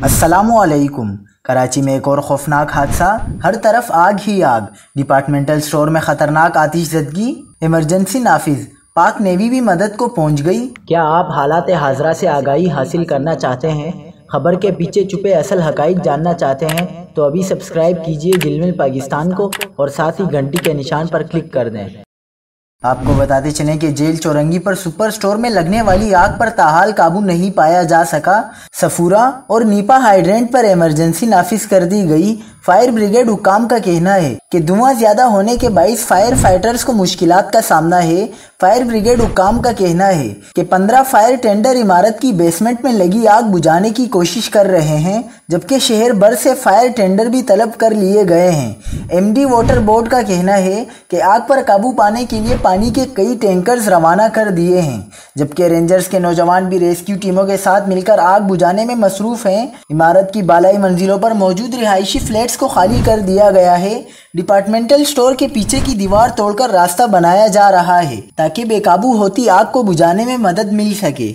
السلام علیکم۔ کراچی میں ایک اور خوفناک حادثہ، ہر طرف آگ ہی آگ، ڈپارٹمنٹل سٹور میں خطرناک آتش زدگی، ایمرجنسی نافذ، پاک نیوی بھی مدد کو پہنچ گئی۔ کیا آپ حالات حاضرہ سے آگاہی حاصل کرنا چاہتے ہیں؟ خبر کے پیچھے چھپے اصل حقائق جاننا چاہتے ہیں تو ابھی سبسکرائب کیجئے دل مل پاکستان کو اور ساتھ ہی گھنٹی کے نشان پر کلک کر دیں۔ آپ کو بتاتے چلیں کہ جیل چورنگی پر سپر سٹور میں لگنے والی آگ پر تاحال قابو نہیں پایا جا سکا۔ سفورہ اور نیپا ہائیڈرینٹ پر ایمرجنسی نافذ کر دی گئی۔ فائر بریگیڈ حکام کا کہنا ہے کہ دھواں زیادہ ہونے کے باعث فائر فائٹرز کو مشکلات کا سامنا ہے۔ فائر بریگیڈ حکام کا کہنا ہے کہ 15 فائر ٹینڈر عمارت کی بیسمنٹ میں لگی آگ بجھانے کی کوشش کر رہے ہیں، جبکہ شہر بھر سے فائر ٹینڈر بھی طلب کر لیے گئے ہیں۔ ایم ڈی واٹر بورڈ کا کہنا ہے کہ آگ پر قابو پانے کے لیے پانی کے کئی ٹینکرز روانہ کر دیے ہیں، جبکہ رینجرز کے نوجوان بھی ریسکیو ٹیموں کے ساتھ مل کر آگ بجھانے میں مصروف ہیں۔ عمارت کی بالائی منزلوں پر موجود رہائشی فلیٹس کو خالی کر دیا گیا ہے۔ ڈپارٹمنٹل سٹور کے پیچھے کی دیوار توڑ کر راستہ بنایا جا رہا ہے تاکہ بے قابو ہوتی آگ کو بجھانے میں مدد مل سکے۔